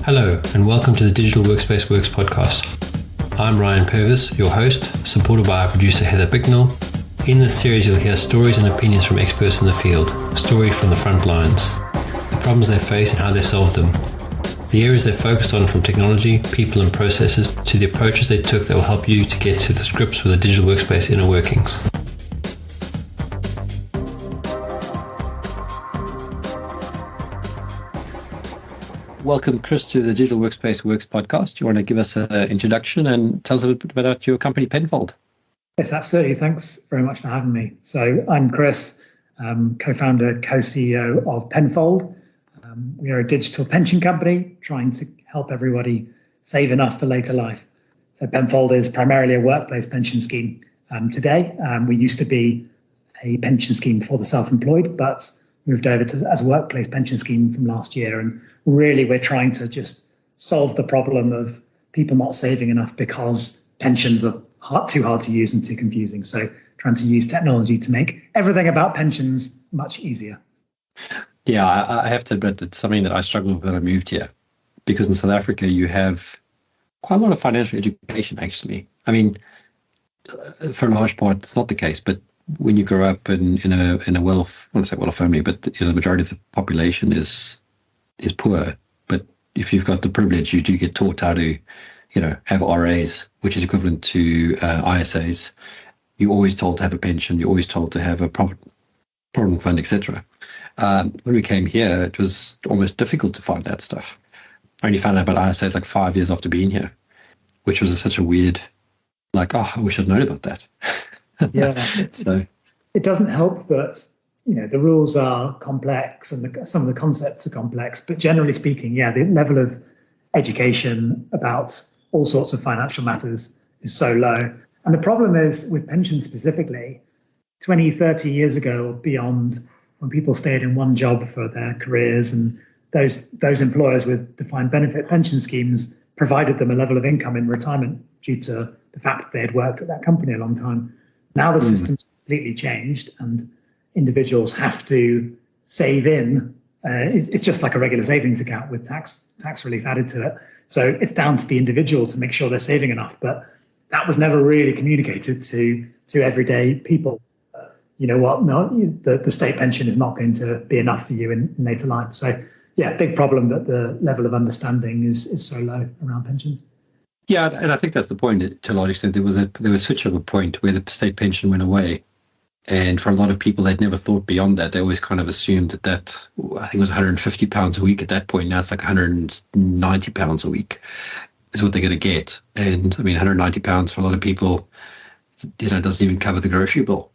Hello, and welcome to the Digital Workspace Works podcast. I'm Ryan Purvis, your host, supported by our producer Heather Bicknell. In this series, you'll hear stories and opinions from experts in the field, stories from the front lines, the problems they face and how they solved them, the areas they focused on from technology, people and processes, to the approaches they took that will help you to get to the grips with the digital workspace inner workings. Welcome, Chris, to the Digital Workspace Works podcast. Do you want to give us an introduction and tell us a little bit about your company, Penfold? Yes, absolutely. Thanks very much for having me. So I'm Chris, co-founder, co-CEO of Penfold. We are a digital pension company trying to help everybody save enough for later life. So Penfold is primarily a workplace pension scheme today. We used to be a pension scheme for the self-employed, but moved over to as a workplace pension scheme from last year. And really, we're trying to just solve the problem of people not saving enough because pensions are too hard to use and too confusing. So trying to use technology to make everything about pensions much easier. Yeah, I have to admit it's something that I struggled with when I moved here, because in South Africa you have quite a lot of financial education, actually. I mean, for a large part, it's not the case, but when you grow up in a wealth, I want to say wealth family, but the majority of the population is poor. But if you've got the privilege, you do get taught how to, have RAs, which is equivalent to ISAs. You're always told to have a pension. You're always told to have a problem fund, etc. When we came here, it was almost difficult to find that stuff. I only found out about ISAs like 5 years after being here, which was such a weird, I wish I'd known about that. Yeah. So it doesn't help that the rules are complex and some of the concepts are complex, but generally speaking, the level of education about all sorts of financial matters is so low. And the problem is with pensions specifically, 20, 30 years ago or beyond, when people stayed in one job for their careers, and those employers with defined benefit pension schemes provided them a level of income in retirement due to the fact that they had worked at that company a long time. Now the system's completely changed and individuals have to save in. It's just like a regular savings account with tax relief added to it. So it's down to the individual to make sure they're saving enough. But that was never really communicated to everyday people. You know what? No, the state pension is not going to be enough for you in later life. So big problem that the level of understanding is so low around pensions. Yeah, and I think that's the point. To a large extent, there was such of a point where the state pension went away, and for a lot of people, they'd never thought beyond that. They always kind of assumed that I think it was £150 a week at that point. Now it's like £190 a week is what they're going to get. And I mean, £190 for a lot of people, doesn't even cover the grocery bill,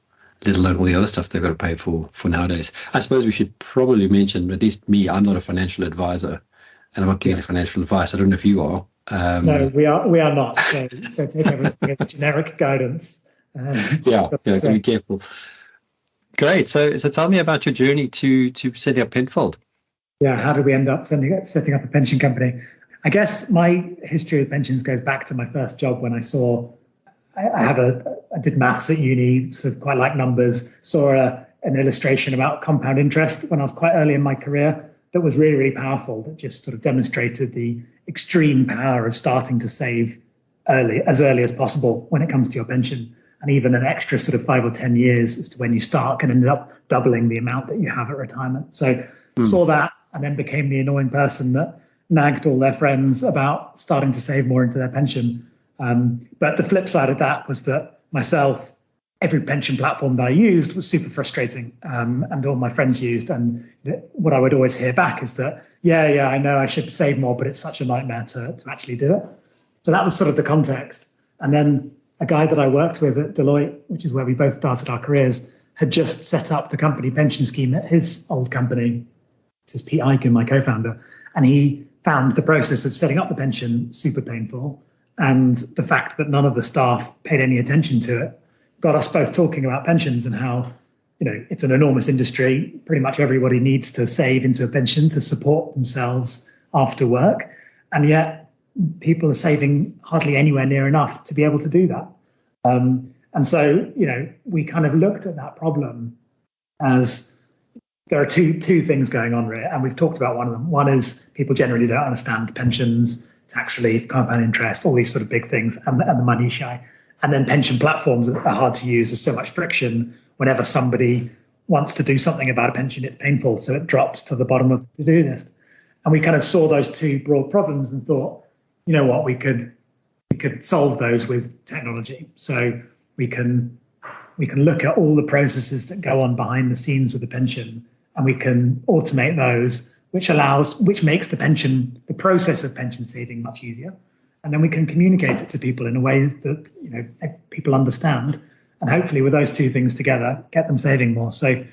let alone all the other stuff they've got to pay for nowadays. I suppose we should probably mention, at least me, I'm not a financial advisor, and I'm not giving financial advice. I don't know if you are. No, we are not. So take everything as generic guidance. Be careful. Great. So tell me about your journey to setting up Penfold. Yeah, how did we end up setting up a pension company? I guess my history with pensions goes back to my first job when I did maths at uni, sort of quite like numbers, saw an illustration about compound interest when I was quite early in my career that was really, really powerful, that just sort of demonstrated the extreme power of starting to save as early as possible when it comes to your pension. And even an extra sort of 5 or 10 years as to when you start can end up doubling the amount that you have at retirement. So saw that and then became the annoying person that nagged all their friends about starting to save more into their pension. But the flip side of that was that myself, every pension platform that I used was super frustrating, and all my friends used. And what I would always hear back is that, I know I should save more, but it's such a nightmare to actually do it. So that was sort of the context. And then a guy that I worked with at Deloitte, which is where we both started our careers, had just set up the company pension scheme at his old company. This is Pete Hykin, my co-founder. And he found the process of setting up the pension super painful. And the fact that none of the staff paid any attention to it got us both talking about pensions and how, it's an enormous industry. Pretty much everybody needs to save into a pension to support themselves after work. And yet people are saving hardly anywhere near enough to be able to do that. And so, we kind of looked at that problem as there are two things going on here, and we've talked about one of them. One is people generally don't understand pensions, tax relief, compound interest, all these sort of big things, and the money shy. And then pension platforms are hard to use. There's so much friction. Whenever somebody wants to do something about a pension, it's painful, so it drops to the bottom of the to-do list. And we kind of saw those two broad problems and thought, you know what, we could solve those with technology. So we can look at all the processes that go on behind the scenes with the pension, and we can automate those, which makes the process of pension saving much easier. And then we can communicate it to people in a way that people understand, and hopefully with those two things together, get them saving more. So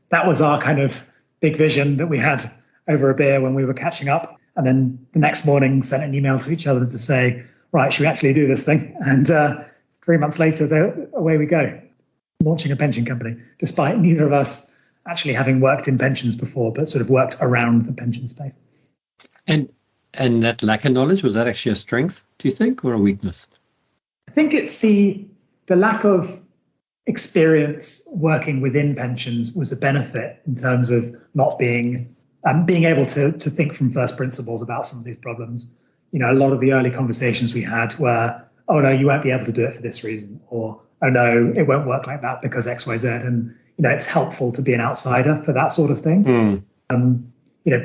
that was our kind of big vision that we had over a beer when we were catching up. And then the next morning sent an email to each other to say, right, should we actually do this thing? And 3 months later, away we go, launching a pension company, despite neither of us actually having worked in pensions before, but sort of worked around the pension space. And that lack of knowledge, was that actually a strength, do you think, or a weakness? I think it's the lack of experience working within pensions was a benefit in terms of not being able to think from first principles about some of these problems. You know, a lot of the early conversations we had were, oh no, you won't be able to do it for this reason, or oh no, it won't work like that because X, Y, Z. And it's helpful to be an outsider for that sort of thing.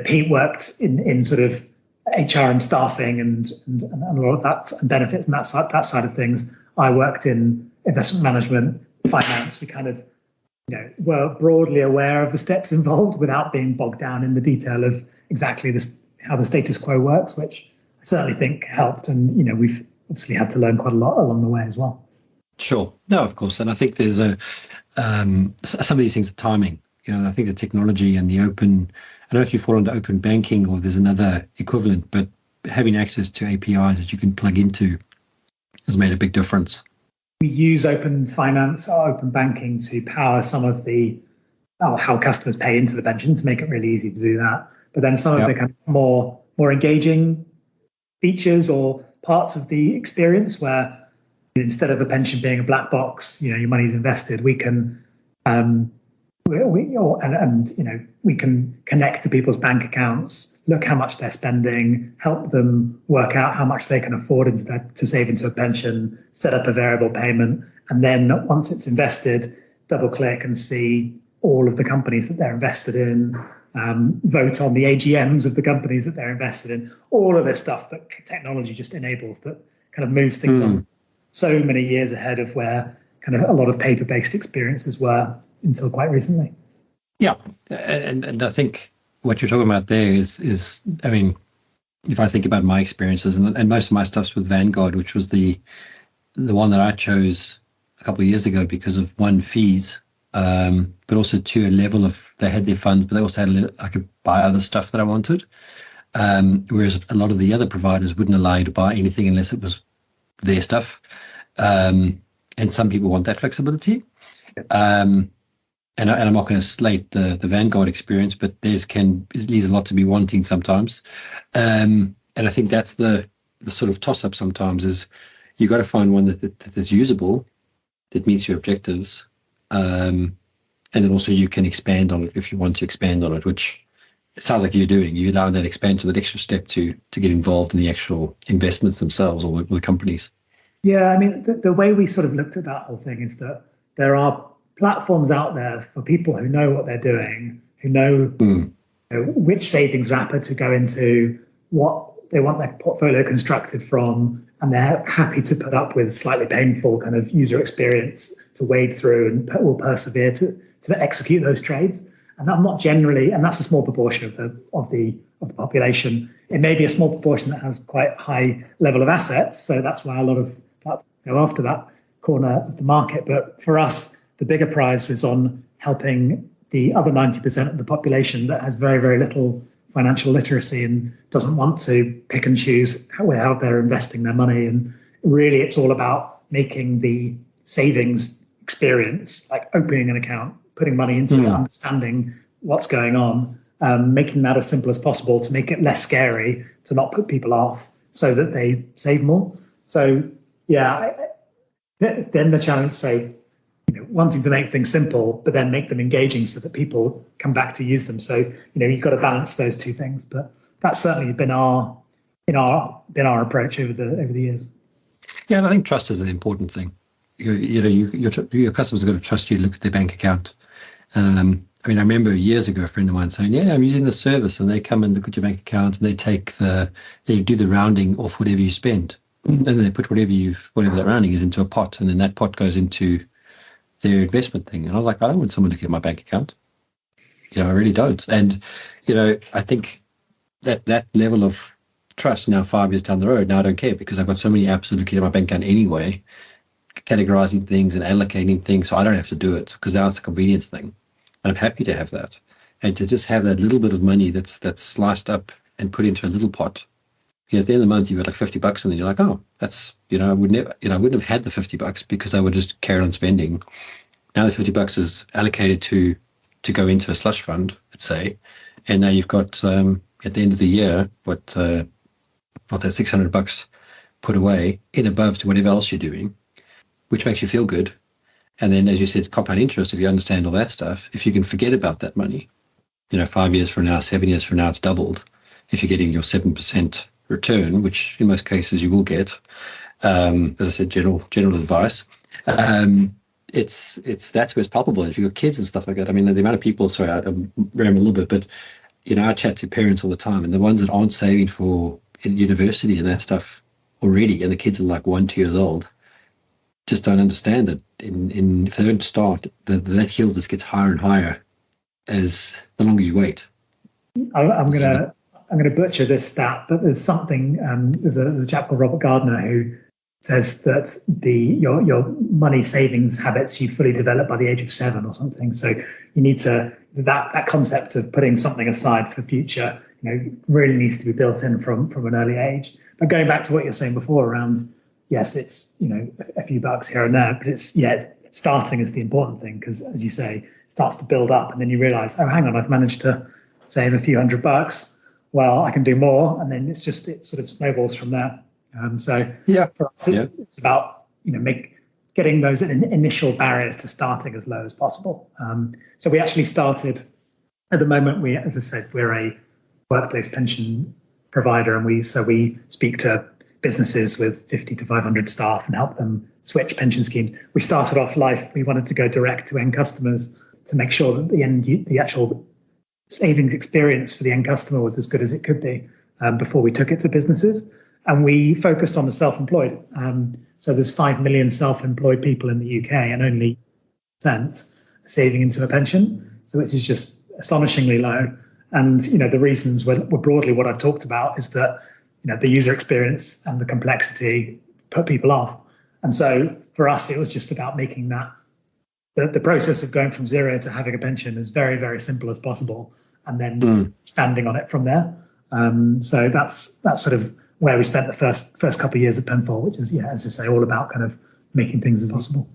Pete worked in sort of HR and staffing and a lot of that, and benefits and that side of things. I worked in investment management, finance. We kind of were broadly aware of the steps involved without being bogged down in the detail of exactly how the status quo works, which I certainly think helped. And we've obviously had to learn quite a lot along the way as well. Sure. No, of course. And I think there's some of these things are timing. I think the technology and the open, I don't know if you fall into open banking or there's another equivalent, but having access to APIs that you can plug into has made a big difference. We use open finance or open banking to power some of how customers pay into the pension, to make it really easy to do that. But then some of the kind of more engaging features or parts of the experience where instead of a pension being a black box, your money's invested, we can we can connect to people's bank accounts, look how much they're spending, help them work out how much they can afford to save into a pension, set up a variable payment, and then once it's invested, double click and see all of the companies that they're invested in, vote on the AGMs of the companies that they're invested in, all of this stuff that technology just enables, that kind of moves things on so many years ahead of where kind of a lot of paper-based experiences were until quite recently. Yeah, and I think what you're talking about there is I mean, if I think about my experiences, and most of my stuff's with Vanguard, which was the one that I chose a couple of years ago because of one, fees, but also two, a level of, they had their funds, but they also had I could buy other stuff that I wanted, whereas a lot of the other providers wouldn't allow you to buy anything unless it was their stuff, and some people want that flexibility. And I'm not going to slate the Vanguard experience, but it leaves a lot to be wanting sometimes. And I think that's the sort of toss-up sometimes is you got to find one that's usable, that meets your objectives, and then also you can expand on it if you want to expand on it, which it sounds like you're doing. You allow that expand to that extra step to get involved in the actual investments themselves or with the companies. Yeah, I mean, the way we sort of looked at that whole thing is that there are platforms out there for people who know what they're doing, who know, which savings wrapper to go into, what they want their portfolio constructed from, and they're happy to put up with slightly painful kind of user experience to wade through and will persevere to execute those trades. And I'm not generally, and that's a small proportion of the population. It may be a small proportion that has quite high level of assets, so that's why a lot of platforms go after that corner of the market. But for us, the bigger prize was on helping the other 90% of the population that has very, very little financial literacy and doesn't want to pick and choose how they're investing their money. And really, it's all about making the savings experience, like opening an account, putting money into it, understanding what's going on, making that as simple as possible to make it less scary, to not put people off so that they save more. So, yeah, then the challenge, say, wanting to make things simple, but then make them engaging so that people come back to use them. So, you've got to balance those two things. But that's certainly been our approach over the years. Yeah, and I think trust is an important thing. Your customers are going to trust you to look at their bank account. I remember years ago a friend of mine saying, "Yeah, I'm using this service," and they come and look at your bank account and they do the rounding off whatever you spend, and then they put whatever that rounding is into a pot, and then that pot goes into their investment thing. And I was like, I don't want someone looking at my bank account. I really don't. And I think that level of trust now 5 years down the road, now I don't care because I've got so many apps that are looking at my bank account anyway, categorizing things and allocating things, so I don't have to do it because now it's a convenience thing. And I'm happy to have that. And to just have that little bit of money that's sliced up and put into a little pot. At the end of the month, you've got like $50, and then you're like, oh, that's, I wouldn't have had the $50 because I would just carry on spending. Now the $50 is allocated to go into a slush fund, let's say, and now you've got at the end of the year what that $600 put away in above to whatever else you're doing, which makes you feel good. And then, as you said, compound interest, if you understand all that stuff, if you can forget about that money, 5 years from now, 7 years from now, it's doubled. If you're getting your 7% return, which in most cases you will get, as I said, general advice, it's that's where it's palpable. And if you've got kids and stuff like that, the amount of people, sorry, I ramble a little bit, but, I chat to parents all the time, and the ones that aren't saving for university and that stuff already, and the kids are like 1, 2 years old, just don't understand it. If they don't start, that hill just gets higher and higher as the longer you wait. I'm gonna butcher this stat, but there's something. There's a chap called Robert Gardner who says that your money savings habits you fully develop by the age of 7 or something. So you need to that concept of putting something aside for future, really needs to be built in from an early age. But going back to what you're saying before around, yes, it's a few bucks here and there, but it's starting is the important thing, because as you say, it starts to build up, and then you realize, oh, hang on, I've managed to save a few $100. Well, I can do more, and then it sort of snowballs from there. For us, it's about getting those initial barriers to starting as low as possible. So we actually started at the moment. As I said, we're a workplace pension provider, and we speak to businesses with 50 to 500 staff and help them switch pension schemes. We started off life. We wanted to go direct to end customers to make sure that the actual savings experience for the end customer was as good as it could be before we took it to businesses. And we focused on the self-employed. So there's 5 million self-employed people in the UK, and only % saving into a pension. So it is just astonishingly low. And the reasons were broadly what I've talked about, is that the user experience and the complexity put people off. And so for us, it was just about making that the process of going from zero to having a pension as very, very simple as possible, and then expanding on it from there. So that's sort of where we spent the first couple of years at Penfold, which is, as I say, all about kind of making things as possible.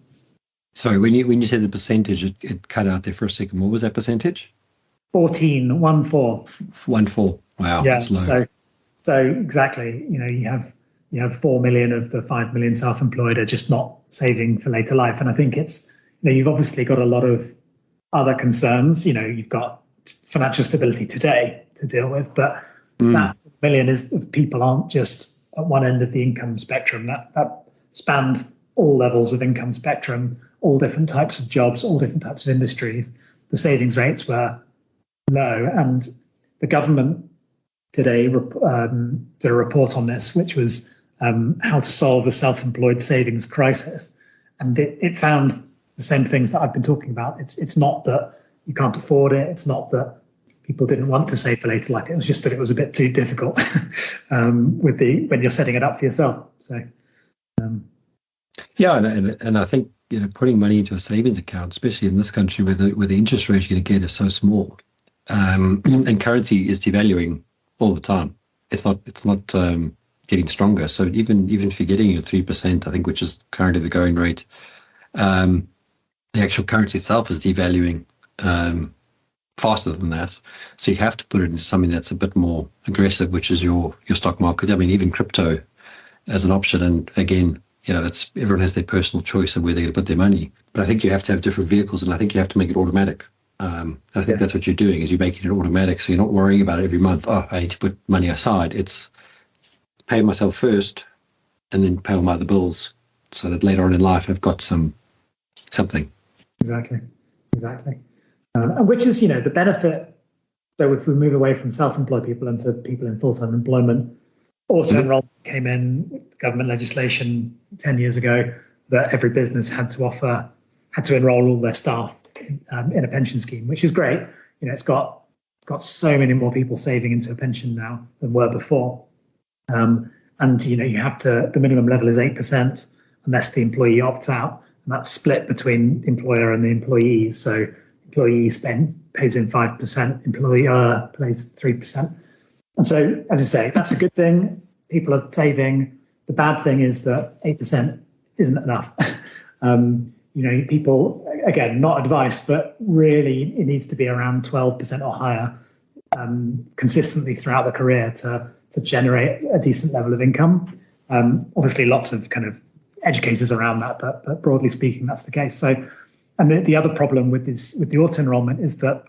Sorry, when you said the percentage, it cut out there for a second. What was that percentage? 14. Wow, yeah, that's low. So exactly, you have 4 million of the 5 million self-employed are just not saving for later life. And I think it's, you've obviously got a lot of other concerns. You've got financial stability today to deal with, but that million of people aren't just at one end of the income spectrum. That spanned all levels of income spectrum, all different types of jobs, all different types of industries. The savings rates were low, and the government today did a report on this, which was how to solve the self-employed savings crisis. And it found the same things that I've been talking about. It's not that you can't afford it. It's not that people didn't want to save for later life. It was just that it was a bit too difficult when you're setting it up for yourself. So, and I think putting money into a savings account, especially in this country where the interest rate you're going to get is so small, and currency is devaluing all the time. It's not getting stronger. So even if you're getting your 3%, I think, which is currently the going rate, the actual currency itself is devaluing faster than that. So you have to put it into something that's a bit more aggressive, which is your stock market. Even crypto as an option. And again, that's everyone has their personal choice of where they're going to put their money. But I think you have to have different vehicles, and I think you have to make it automatic. I think that's what you're doing, is you're making it automatic, so you're not worrying about it every month. Oh, I need to put money aside. It's pay myself first, and then pay all my other bills, so that later on in life I've got something. Exactly. And which is, the benefit. So if we move away from self-employed people into people in full-time employment, auto-enrollment came in, government legislation 10 years ago that every business had to enroll all their staff in a pension scheme, which is great. It's got so many more people saving into a pension now than were before. And you have to, the minimum level is 8% unless the employee opts out, and that's split between the employer and the employees. So employee pays in 5%, employer pays 3%. And so, as I say, that's a good thing. People are saving. The bad thing is that 8% isn't enough. People, again, not advice, but really it needs to be around 12% or higher consistently throughout the career to generate a decent level of income. Obviously, lots of kind of educators around that, but broadly speaking, that's the case. So, and the other problem with the auto enrollment is that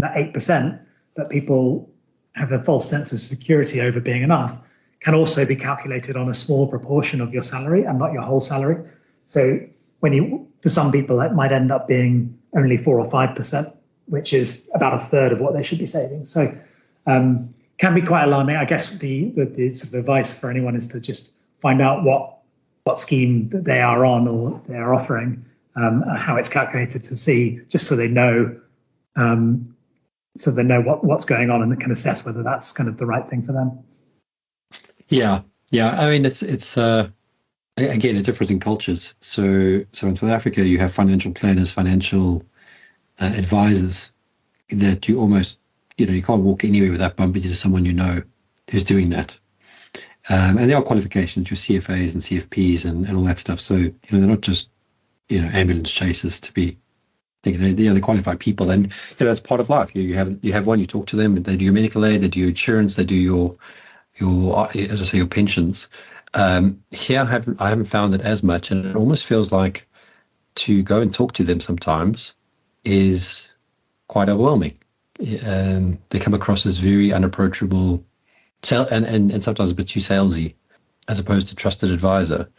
8% that people have a false sense of security over being enough can also be calculated on a small proportion of your salary and not your whole salary. So for some people, that might end up being only 4 or 5%, which is about a third of what they should be saving. So can be quite alarming. I guess the sort of advice for anyone is to just find out what scheme that they are on or they are offering, how it's calculated to see, just so they know what's going on and they can assess whether that's kind of the right thing for them. Yeah. I mean, it's again, it differs in cultures. So in South Africa, you have financial planners, financial advisors that you almost, you can't walk anywhere without bumping into someone who's doing that. And there are qualifications, your CFAs and CFPs and all that stuff. So, they're not just, ambulance chasers to be thinking, they're qualified people. And, that's part of life. You have one, you talk to them, they do your medical aid, they do your insurance, they do your as I say, your pensions. Here I haven't found it as much, and it almost feels like to go and talk to them sometimes is quite overwhelming. They come across as very unapproachable, and sometimes a bit too salesy, as opposed to trusted advisor.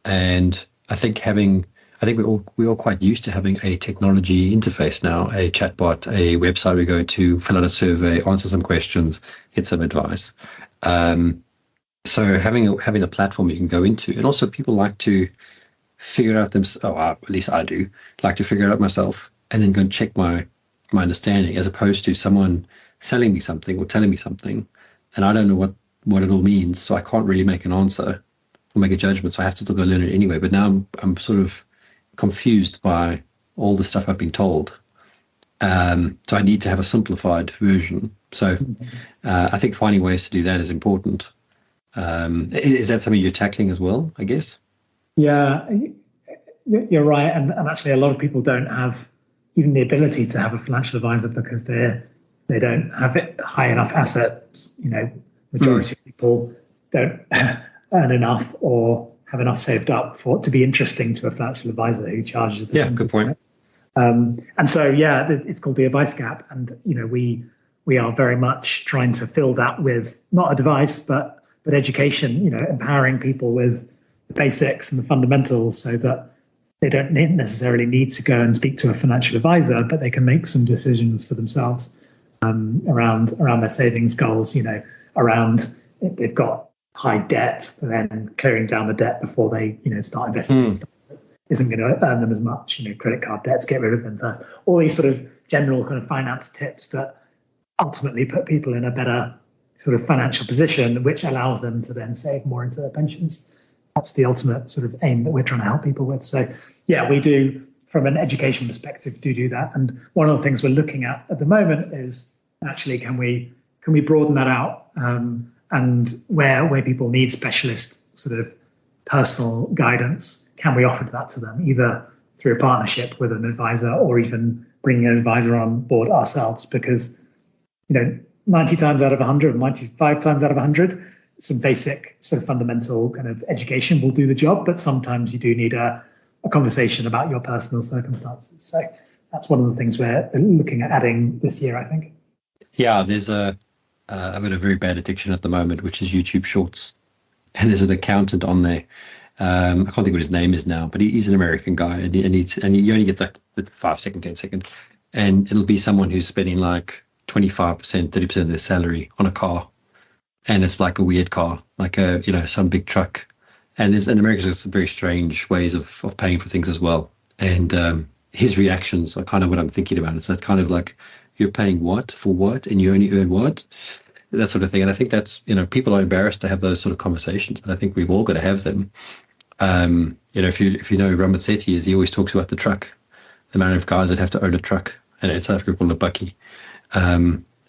And I think we're all quite used to having a technology interface now, a chatbot, a website we go to, fill out a survey, answer some questions, get some advice. So having a platform you can go into, and also people like to figure out themselves. At least I do like to figure it out myself, and then go and check my understanding, as opposed to someone selling me something or telling me something, and I don't know what it all means, so I can't really make an answer or make a judgment. So I have to still go learn it anyway. But now I'm sort of confused by all the stuff I've been told. So I need to have a simplified version. So I think finding ways to do that is important. Is that something you're tackling as well, I guess? Yeah, you're right. And actually, a lot of people don't have even the ability to have a financial advisor because they don't have it high enough assets. Majority of people don't earn enough or have enough saved up for it to be interesting to a financial advisor who charges a percentage. Yeah, good point. And so, it's called the advice gap. And, we are very much trying to fill that with not advice, but education, empowering people with the basics and the fundamentals so that they don't necessarily need to go and speak to a financial advisor, but they can make some decisions for themselves around their savings goals, around if they've got high debt, then clearing down the debt before they, start investing in stuff that isn't going to earn them as much, credit card debts, get rid of them first. All these sort of general kind of finance tips that ultimately put people in a better sort of financial position, which allows them to then save more into their pensions. That's the ultimate sort of aim that we're trying to help people with. So, we do, from an education perspective, do that. And one of the things we're looking at the moment is actually, can we broaden that out? And where people need specialist sort of personal guidance, can we offer that to them, either through a partnership with an advisor or even bringing an advisor on board ourselves? Because 90 times out of 100, 95 times out of 100, some basic sort of fundamental kind of education will do the job, but sometimes you do need a conversation about your personal circumstances. So that's one of the things we're looking at adding this year, I think. Yeah, I've got a very bad addiction at the moment, which is YouTube Shorts. And there's an accountant on there. I can't think what his name is now, but he's an American guy, and you only get that with 5 second, 10 second. And it'll be someone who's spending like 25%, 30% of their salary on a car. And it's like a weird car, like some big truck. And in America, there's very strange ways of paying for things as well. And his reactions are kind of what I'm thinking about. It's that kind of like, you're paying what for what, and you only earn what, that sort of thing. And I think that's, people are embarrassed to have those sort of conversations, but I think we've all got to have them. If you know who Ramatsetti is, he always talks about the truck, the amount of guys that have to own a truck, and in South Africa called a bakkie.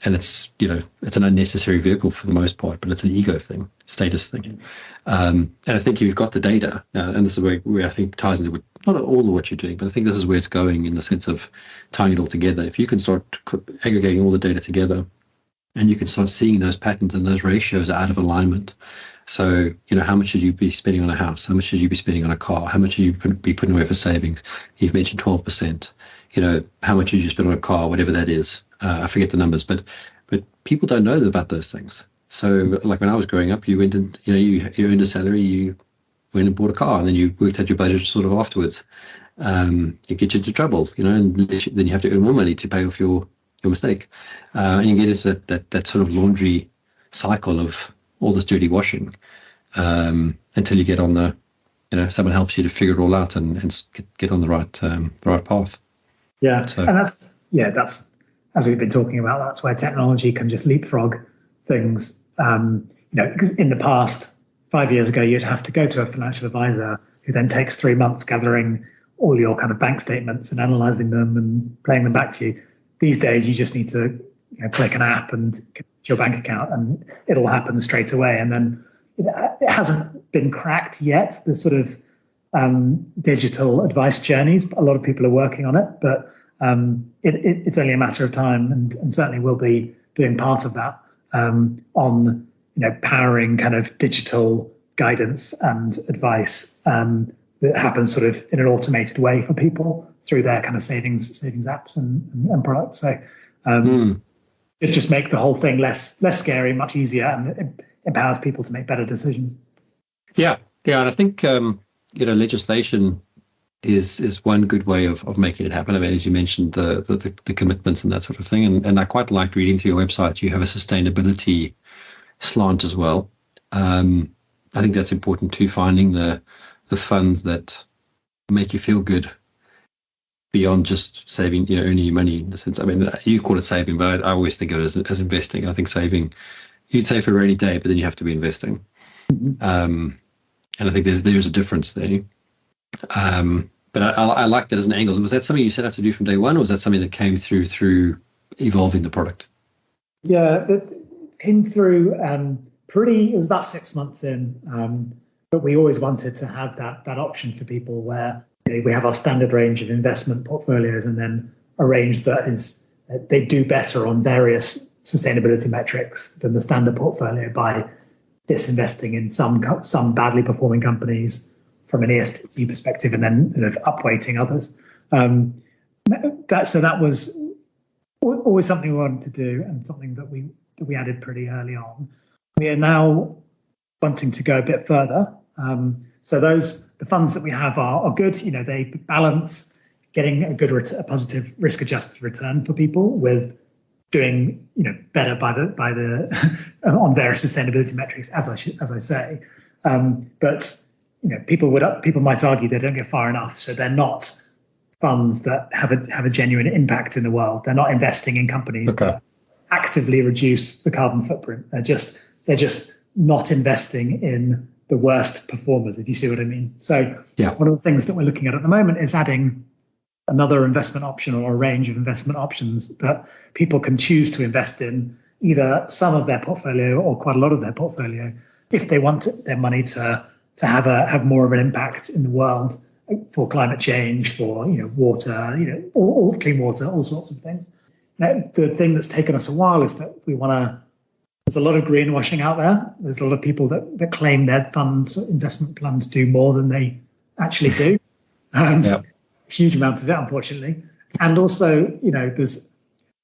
And it's, it's an unnecessary vehicle for the most part, but it's an ego thing, status thing. And I think you've got the data, and this is where I think ties into not all of what you're doing, but I think this is where it's going in the sense of tying it all together. If you can start aggregating all the data together, and you can start seeing those patterns and those ratios are out of alignment. So, how much should you be spending on a house? How much should you be spending on a car? How much should you be putting away for savings? You've mentioned 12%. How much should you spend on a car, whatever that is? I forget the numbers, but people don't know about those things. So, like when I was growing up, you went and you earned a salary, you went and bought a car, and then you worked out your budget sort of afterwards. It gets you into trouble, and then you have to earn more money to pay off your mistake, and you get into that sort of laundry cycle of all this dirty washing until you get on the, someone helps you to figure it all out and get on the right path. Yeah, so. And that's as we've been talking about, that's where technology can just leapfrog things. Because in the past, 5 years ago, you'd have to go to a financial advisor who then takes 3 months gathering all your kind of bank statements and analyzing them and playing them back to you. These days, you just need to click an app and connect your bank account, and it'll happen straight away. And then it hasn't been cracked yet, the sort of digital advice journeys. A lot of people are working on it, but it's only a matter of time, and certainly we'll be doing part of that on powering kind of digital guidance and advice that happens sort of in an automated way for people through their kind of savings apps and products. So it just make the whole thing less scary, much easier, and it empowers people to make better decisions. Yeah, and I think legislation is one good way of making it happen. I mean, as you mentioned, the commitments and that sort of thing, and I quite liked reading through your website. You have a sustainability slant as well. I think that's important too, finding the funds that make you feel good beyond just saving, earning your money in the sense. I mean, you call it saving, but I always think of it as investing. I think saving, you'd save for a rainy day, but then you have to be investing. And I think there's a difference there. But I like that as an angle. Was that something you set out to do from day one, or was that something that came through evolving the product? Yeah, it came through it was about 6 months in, but we always wanted to have that option for people where we have our standard range of investment portfolios, and then a range that is they do better on various sustainability metrics than the standard portfolio by disinvesting in some badly performing companies from an ESG perspective, and then upweighting others. That was always something we wanted to do, and something that we added pretty early on. We are now wanting to go a bit further. So the funds that we have are good. They balance getting a positive risk-adjusted return for people with doing better by the on various sustainability metrics, as I say. But people might argue they don't get far enough. So they're not funds that have a genuine impact in the world. They're not investing in companies that actively reduce the carbon footprint. They're just not investing in the worst performers, if you see what I mean. So one of the things that we're looking at the moment is adding another investment option, or a range of investment options that people can choose to invest in, either some of their portfolio or quite a lot of their portfolio, if they want their money to have more of an impact in the world for climate change, for water, all clean water, all sorts of things. Now, the thing that's taken us a while is that we want to there's a lot of greenwashing out there. There's a lot of people that claim their funds, investment plans do more than they actually do. Huge amounts of it, unfortunately. And also, there's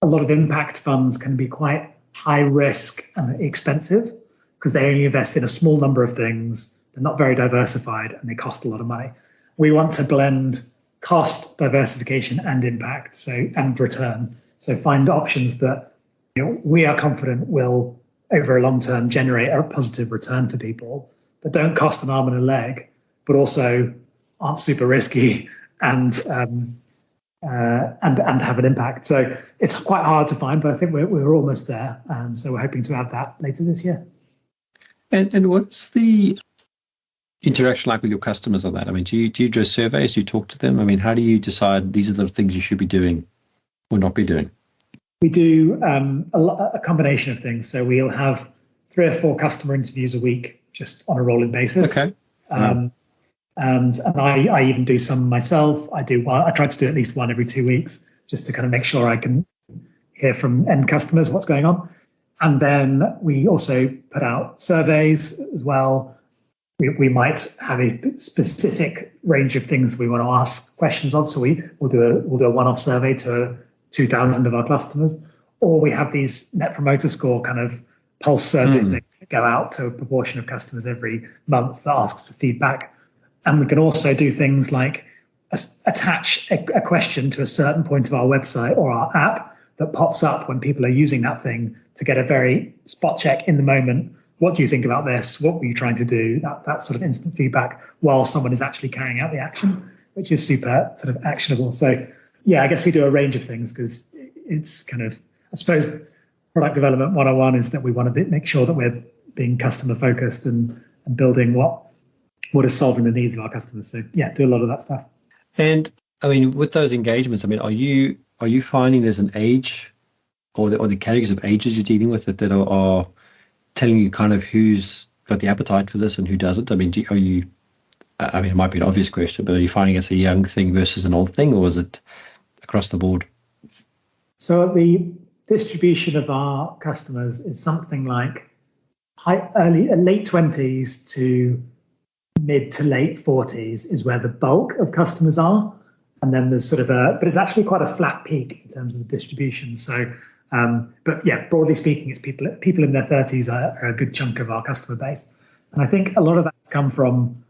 a lot of impact funds can be quite high risk and expensive because they only invest in a small number of things. They're not very diversified and they cost a lot of money. We want to blend cost, diversification, and impact, and return. So find options that we are confident will, over a long term, generate a positive return for people that don't cost an arm and a leg, but also aren't super risky and have an impact. So it's quite hard to find, but I think we're almost there. So we're hoping to add that later this year. And what's the interaction like with your customers on that? I mean, do you do surveys? Do you talk to them? I mean, how do you decide these are the things you should be doing or not be doing? We do a combination of things. So we'll have 3 or 4 customer interviews a week, just on a rolling basis. Okay. And I even do some myself. I try to do at least one every 2 weeks, just to kind of make sure I can hear from end customers what's going on. And then we also put out surveys as well. We might have a specific range of things we want to ask questions of. So we'll do a one-off survey to 2,000 of our customers, or we have these Net Promoter Score kind of pulse survey things that go out to a proportion of customers every month that asks for feedback. And we can also do things like attach a question to a certain point of our website or our app that pops up when people are using that thing to get a very spot check in the moment. What do you think about this? What were you trying to do? That sort of instant feedback while someone is actually carrying out the action, which is super sort of actionable. So yeah, I guess we do a range of things because it's kind of, I suppose, product development 101 is that we want to make sure that we're being customer focused and building what is solving the needs of our customers. So yeah, do a lot of that stuff. And I mean, with those engagements, I mean, are you finding there's an age or the categories of ages you're dealing with that are telling you kind of who's got the appetite for this and who doesn't? I mean, it might be an obvious question, but are you finding it's a young thing versus an old thing, or is it across the board? So the distribution of our customers is something like late 20s to mid to late 40s is where the bulk of customers are. And then there's sort of but it's actually quite a flat peak in terms of the distribution. So, but yeah, broadly speaking, it's people in their 30s are a good chunk of our customer base. And I think a lot of that's come from,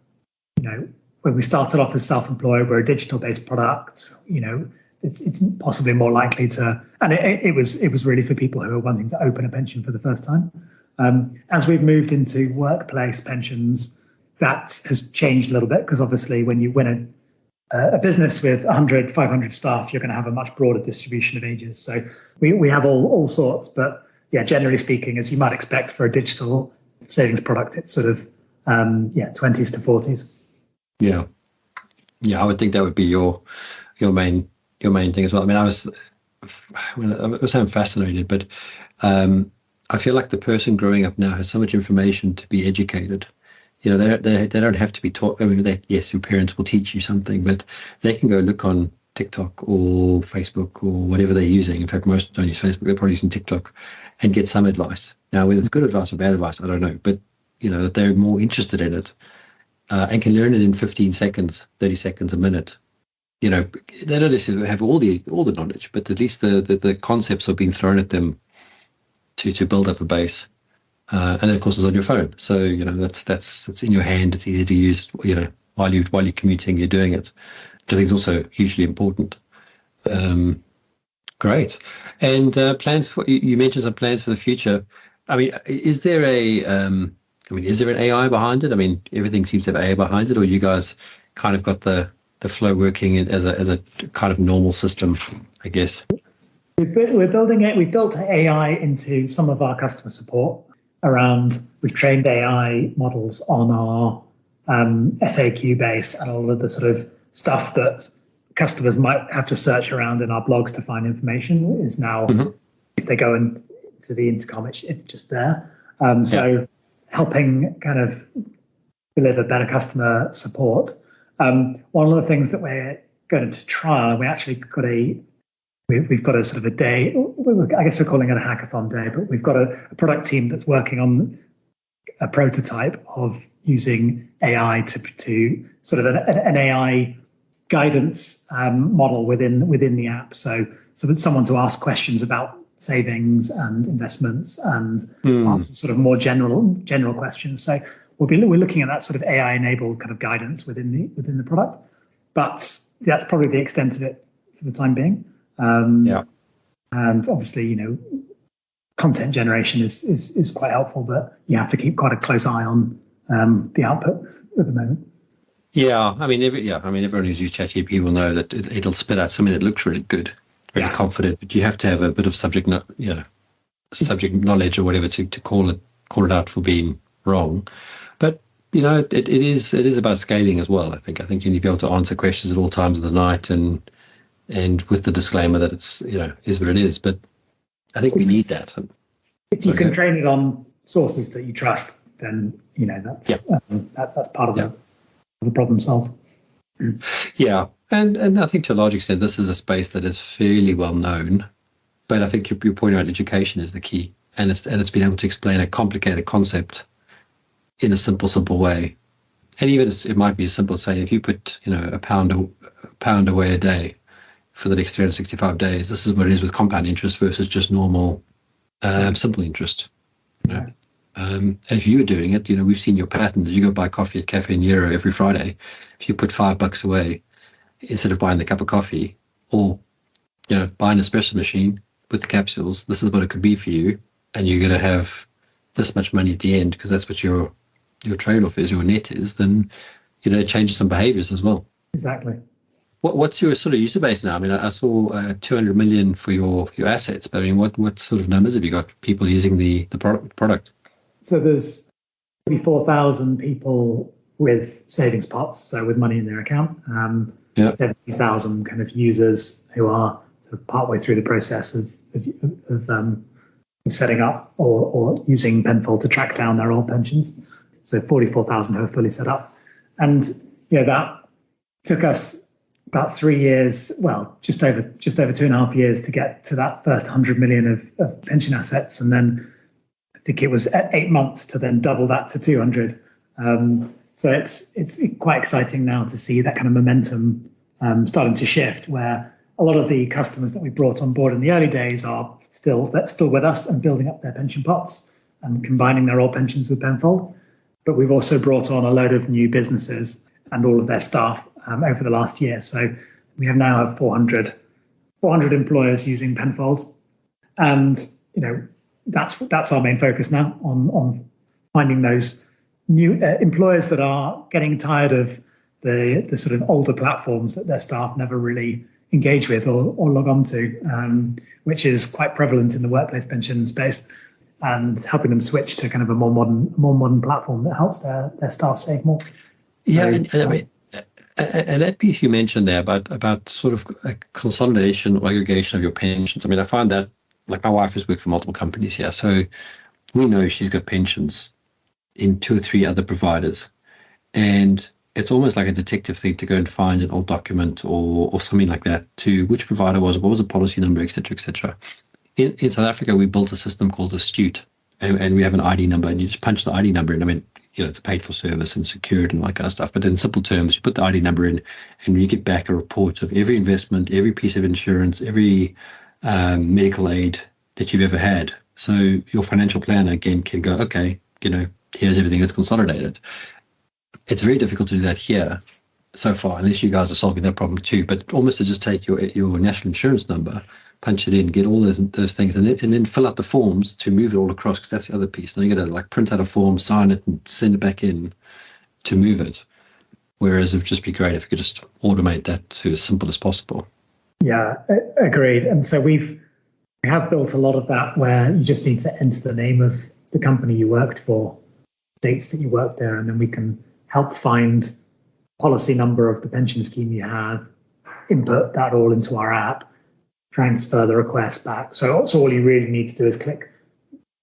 when we started off as self-employed, we're a digital-based product, it's possibly more likely to, and it was really for people who are wanting to open a pension for the first time. As we've moved into workplace pensions, that has changed a little bit because obviously when you win a business with 100, 500 staff, you're going to have a much broader distribution of ages. So we have all sorts, but yeah, generally speaking, as you might expect for a digital savings product, it's sort of 20s to 40s. Yeah, I would think that would be your main thing as well. I mean, I was fascinated, but I feel like the person growing up now has so much information to be educated. They don't have to be taught. I mean, yes, your parents will teach you something, but they can go look on TikTok or Facebook or whatever they're using. In fact, most don't use Facebook; they're probably using TikTok, and get some advice. Now, whether it's good advice or bad advice, I don't know, but that they're more interested in it and can learn it in 15 seconds, 30 seconds, a minute. They don't necessarily have all the knowledge, but at least the concepts have been thrown at them to build up a base. And then, of course, it's on your phone. So, that's it's in your hand. It's easy to use, while you're commuting, you're doing it, which I think is also hugely important. Great. And plans you mentioned some plans for the future. I mean, is there an AI behind it? I mean, everything seems to have AI behind it, or you guys kind of got the flow working as a kind of normal system, I guess. We're building it. We've built AI into some of our customer support we've trained AI models on our FAQ base and all of the sort of stuff that customers might have to search around in our blogs to find information is now, if they go into the intercom, it's just there. Helping kind of deliver better customer support. One of the things that we're going to trial, we actually got a we've got a sort of a day, I guess we're calling it a hackathon day, but we've got a product team that's working on a prototype of using AI to sort of an AI guidance model within the app. So that someone to ask questions about savings and investments and answer sort of more general questions. So we're looking at that sort of AI enabled kind of guidance within the product, but that's probably the extent of it for the time being. And obviously, content generation is quite helpful, but you have to keep quite a close eye on the output at the moment. Yeah, I mean, everyone who's used ChatGPT will know that it'll spit out something that looks really good, really confident, but you have to have a bit of subject knowledge or whatever to call it out for being wrong. But it is about scaling as well. I think you need to be able to answer questions at all times of the night, and with the disclaimer that it's is what it is. But I think we need that. If you can train it on sources that you trust, then that's part of the problem solved. Yeah, and I think to a large extent this is a space that is fairly well known, but I think your point about education is the key, and it's being able to explain a complicated concept in a simple way. And even it might be as simple as saying, if you put a pound away a day for the next 365 days, this is what it is with compound interest versus just normal simple interest. And if you're doing it, we've seen your pattern that you go buy coffee at Cafe Nero every Friday. If you put $5 away instead of buying the cup of coffee, or buying an espresso machine with the capsules, this is what it could be for you, and you're going to have this much money at the end because that's what your trade-off is, your net is. Then it changes some behaviors as well. Exactly. What's your sort of user base now? I mean, I saw 200 million for your assets, but I mean, what sort of numbers have you got people using the product? So there's 34,000 people with savings pots, so with money in their account. 70,000 kind of users who are sort of partway through the process of setting up or using Penfold to track down their old pensions. So 44,000 who are fully set up, and that took us about 3 years, well, just over 2.5 years to get to that first 100 million of pension assets, and then I think it was 8 months to then double that to 200. So it's quite exciting now to see that kind of momentum starting to shift, where a lot of the customers that we brought on board in the early days are still with us and building up their pension pots and combining their old pensions with Penfold. But we've also brought on a load of new businesses and all of their staff over the last year. So we now have 400 employers using Penfold, and that's our main focus now on finding those new employers that are getting tired of the sort of older platforms that their staff never really engage with or log on to, which is quite prevalent in the workplace pension space, and helping them switch to kind of a more modern platform that helps their staff save more. Yeah, and that piece you mentioned there about sort of a consolidation or aggregation of your pensions. I mean, I find that, like, my wife has worked for multiple companies here, so we know she's got pensions in 2 or 3 other providers, and it's almost like a detective thing to go and find an old document or something like that to which provider was, what was the policy number, etc., etc. In South Africa, we built a system called Astute, and we have an ID number, and you just punch the ID number in. I mean, it's paid for service and secured and all that kind of stuff. But in simple terms, you put the ID number in, and you get back a report of every investment, every piece of insurance, every medical aid that you've ever had. So your financial planner, again, can go, okay, here's everything that's consolidated. It's very difficult to do that here so far, unless you guys are solving that problem too. But almost to just take your national insurance number, punch it in, get all those things, and then fill out the forms to move it all across, because that's the other piece. Then you got to print out a form, sign it, and send it back in to move it. Whereas it would just be great if you could just automate that to as simple as possible. Yeah, agreed. And so we have built a lot of that where you just need to enter the name of the company you worked for, dates that you worked there, and then we can help find policy number of the pension scheme you have, input that all into our app, transfer the request back. So all you really need to do is click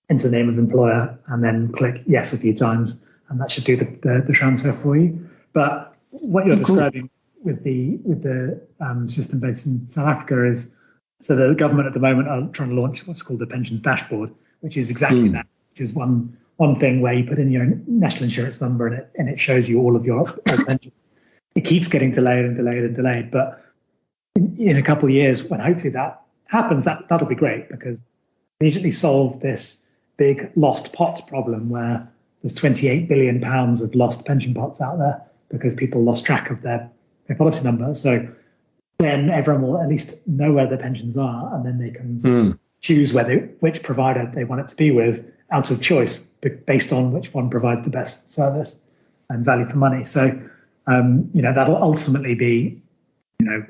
enter the name of employer and then click yes a few times, and that should do the transfer for you. But what you're describing with the system based in South Africa is So the government at the moment are trying to launch what's called the pensions dashboard, which is exactly that. Which is one thing where you put in your national insurance number and it shows you all of your pensions. It keeps getting delayed and delayed and delayed, but in a couple of years, when hopefully that happens, that'll be great, because immediately solve this big lost pots problem where there's 28 billion pounds of lost pension pots out there because people lost track of their policy number. So then everyone will at least know where their pensions are, and then they can choose which provider they want it to be with out of choice, based on which one provides the best service and value for money. So, that'll ultimately be, the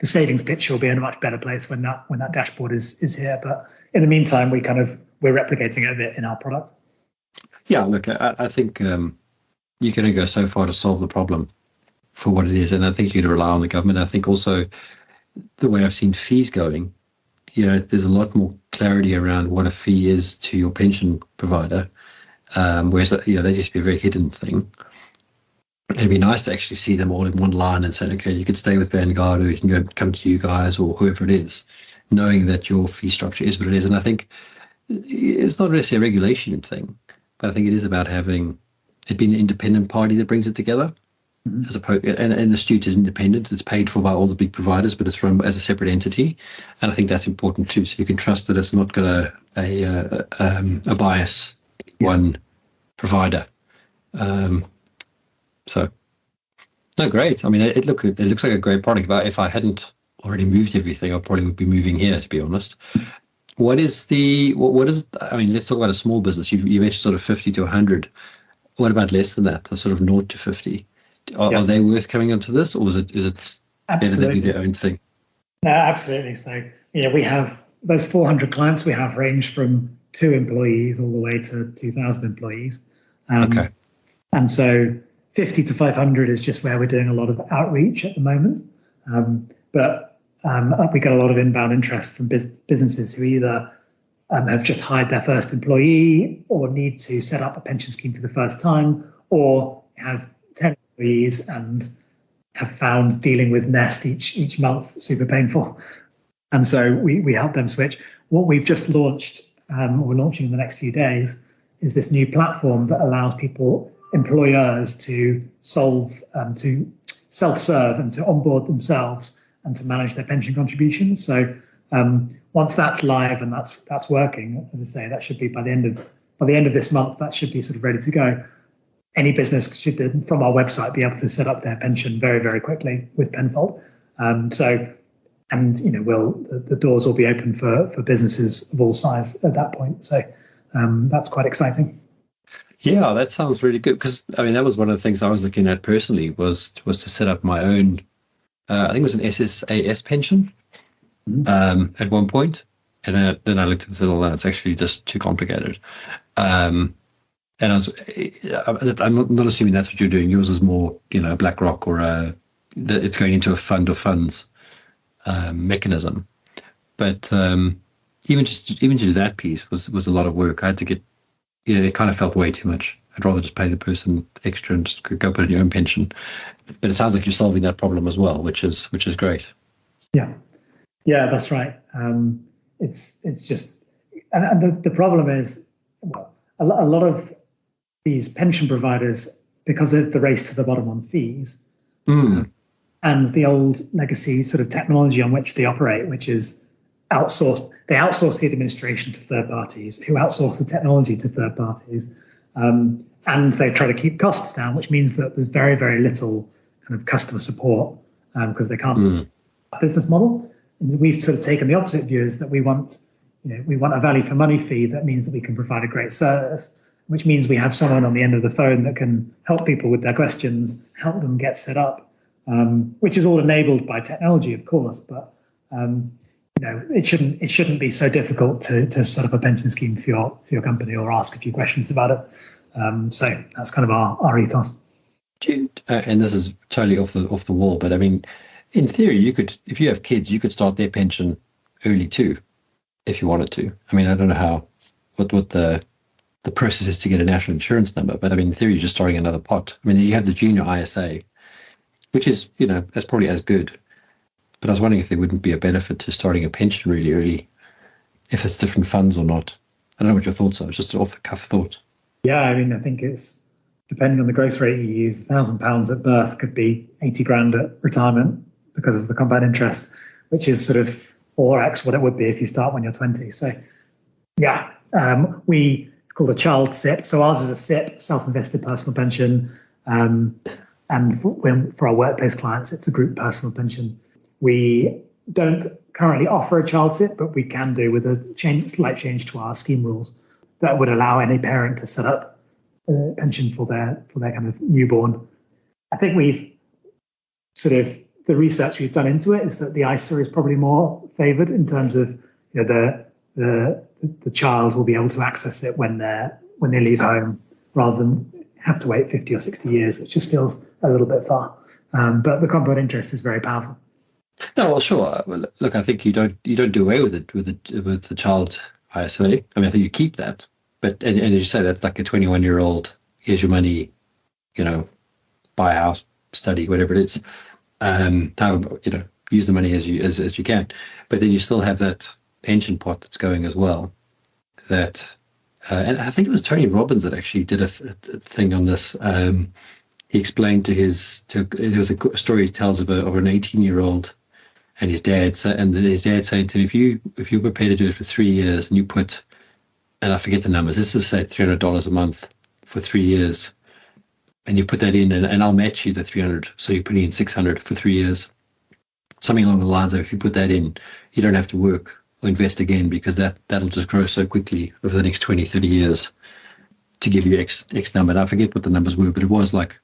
savings picture will be in a much better place when that dashboard is here. But in the meantime, we're replicating it a bit in our product. Yeah, look, I think you can only go so far to solve the problem for what it is, and I think you're going to rely on the government. I think also the way I've seen fees going, there's a lot more clarity around what a fee is to your pension provider, whereas they used to be a very hidden thing. It'd be nice to actually see them all in one line and say, okay, you could stay with Vanguard, or you can come to you guys, or whoever it is, knowing that your fee structure is what it is. And I think it's not necessarily a regulation thing, but I think it is about having it being an independent party that brings it together. As opposed, and the Astute is independent. It's paid for by all the big providers, but it's run as a separate entity, and I think that's important too. So you can trust that it's not got a bias one provider. So, no, great. I mean, it looks like a great product. But if I hadn't already moved everything, I probably would be moving here, to be honest. What is I mean, let's talk about a small business. You mentioned sort of 50 to 100. What about less than that? Sort of 0 to 50. Are they worth coming into this, or is it better they do their own thing? No, absolutely. So, we have those 400 clients we have range from 2 employees all the way to 2,000 employees. Okay. And so 50 to 500 is just where we're doing a lot of outreach at the moment. But we get a lot of inbound interest from businesses who either have just hired their first employee, or need to set up a pension scheme for the first time, or have 10 employees and have found dealing with Nest each month super painful. And so we help them switch. What we've just launched, or we're launching in the next few days, is this new platform that allows employers to to self-serve and to onboard themselves and to manage their pension contributions. So once that's live and that's working, as I say, that should be by the end of this month, that should be sort of ready to go. Any business should, from our website, be able to set up their pension very, very quickly with Penfold. The doors will be open for businesses of all size at that point. So that's quite exciting. Yeah, that sounds really good, because I mean that was one of the things I was looking at personally was to set up my own. I think it was an SSAS pension at one point, and then I looked at it all. It's actually just too complicated. And I'm not assuming that's what you're doing. Yours is more, BlackRock, or it's going into a fund of funds mechanism. But even to do that piece was a lot of work. I had to get. It kind of felt way too much. I'd rather just pay the person extra and just go put in your own pension. But it sounds like you're solving that problem as well, which is great. Yeah, that's right. It's just, and the problem is, a lot of these pension providers, because of the race to the bottom on fees, and the old legacy sort of technology on which they operate, which is outsourced. They outsource the administration to third parties, who outsource the technology to third parties, and they try to keep costs down, which means that there's very, very little kind of customer support because they can't business model. And we've sort of taken the opposite view, is that we want a value for money fee that means that we can provide a great service, which means we have someone on the end of the phone that can help people with their questions, help them get set up, which is all enabled by technology, of course, but it shouldn't be so difficult to set up a pension scheme for your company or ask a few questions about it. So that's kind of our ethos. And this is totally off the wall, but I mean, in theory, you could, if you have kids, you could start their pension early too, if you wanted to. I mean, I don't know what the process is to get a national insurance number, but I mean, in theory, you're just starting another pot. I mean, you have the junior ISA, which is, that's probably as good. But I was wondering if there wouldn't be a benefit to starting a pension really early, if it's different funds or not. I don't know what your thoughts are. It's just an off-the-cuff thought. Yeah, I mean, I think it's depending on the growth rate you use. £1,000 at birth could be 80 grand at retirement because of the compound interest, which is sort of 4x what it would be if you start when you're 20. So, yeah, it's called a child SIP. So ours is a SIP, self-invested personal pension, and for our workplace clients, it's a group personal pension. We don't currently offer a child SIP, but we can do with a slight change to our scheme rules that would allow any parent to set up a pension for their kind of newborn. I think we've the research we've done into it is that the ISA is probably more favoured in terms of the child will be able to access it when they leave home rather than have to wait 50 or 60 years, which just feels a little bit far. But the compound interest is very powerful. No, well, sure. Well, look, I think you don't do away with it with the child ISA. I mean, I think you keep that. But and as you say, that's like a 21-year-old. Here's your money. Buy a house, study, whatever it is. Use the money as you can. But then you still have that pension pot that's going as well. That and I think it was Tony Robbins that actually did a thing on this. He explained there was a story he tells of an 18-year-old and his dad, and his dad saying to him, if you're prepared to do it for 3 years and you put, and I forget the numbers, this is say $300 a month for 3 years, and you put that in, and I'll match you the 300, so you're putting in 600 for 3 years, something along the lines of, if you put that in, you don't have to work or invest again, because that'll just grow so quickly over the next 20, 30 years to give you X number. And I forget what the numbers were, but it was like,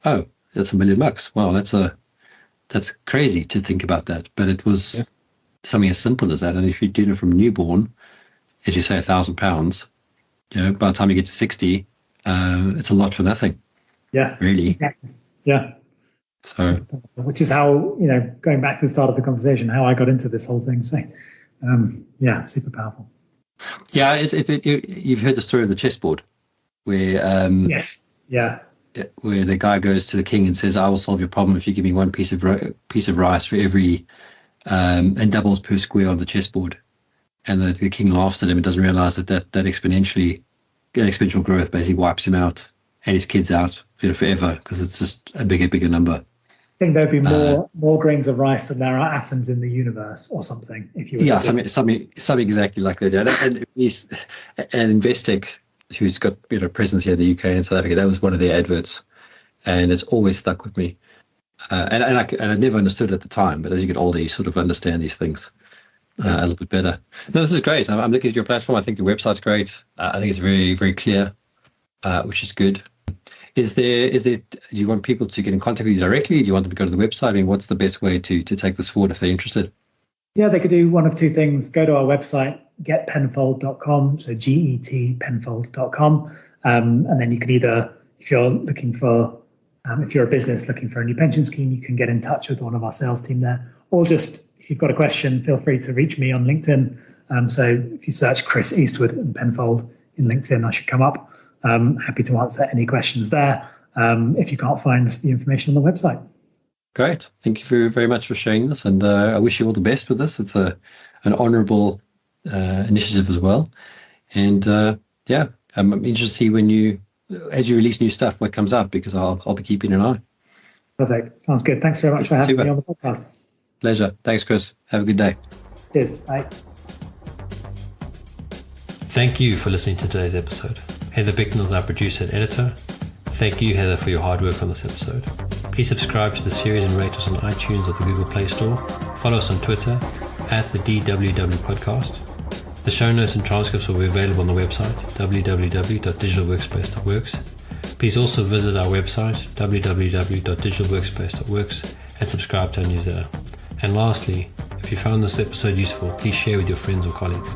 oh, that's $1 million. Wow, that's crazy to think about that. But it was something as simple as that. And if you're doing it from newborn, as you say, £1,000, by the time you get to 60, it's a lot for nothing. Yeah, really. Exactly. Yeah. So, which is how, going back to the start of the conversation, how I got into this whole thing. So, super powerful. Yeah, you've heard the story of the chessboard, where yes, yeah, where the guy goes to the king and says, "I will solve your problem if you give me one piece of rice for every," and doubles per square on the chessboard. And the king laughs at him and doesn't realize that exponential growth basically wipes him out and his kids out forever, because it's just a bigger number. I think there'd be more grains of rice than there are atoms in the universe, or something. If you were something exactly like that. And Investec, who's got presence here in the UK and South Africa, that was one of their adverts, and it's always stuck with me. And I never understood it at the time, but as you get older, you sort of understand these things a little bit better. No, this is great. I'm looking at your platform. I think your website's great. I think it's very, very clear, which is good. Is there? Do you want people to get in contact with you directly? Do you want them to go to the website? I mean, what's the best way to take this forward if they're interested? Yeah, they could do one of two things. Go to our website, getpenfold.com, so GET penfold.com, and then you could either, if you're a business looking for a new pension scheme, you can get in touch with one of our sales team there, or just if you've got a question, feel free to reach me on LinkedIn. So if you search Chris Eastwood and Penfold in LinkedIn, I should come up. Happy to answer any questions there if you can't find the information on the website. Great. Thank you very, very much for sharing this, and I wish you all the best with this. It's an honourable initiative as well. And I'm interested to see as you release new stuff, what comes up, because I'll be keeping an eye. Perfect. Sounds good. Thanks very much for having me on the podcast. Pleasure. Thanks, Chris. Have a good day. Cheers. Bye. Thank you for listening to today's episode. Heather Bicknell is our producer and editor. Thank you, Heather, for your hard work on this episode. Please subscribe to the series and rate us on iTunes or the Google Play Store. Follow us on Twitter @the DWW Podcast. The show notes and transcripts will be available on the website www.digitalworkspace.works. Please also visit our website www.digitalworkspace.works and subscribe to our newsletter. And lastly, if you found this episode useful, please share with your friends or colleagues.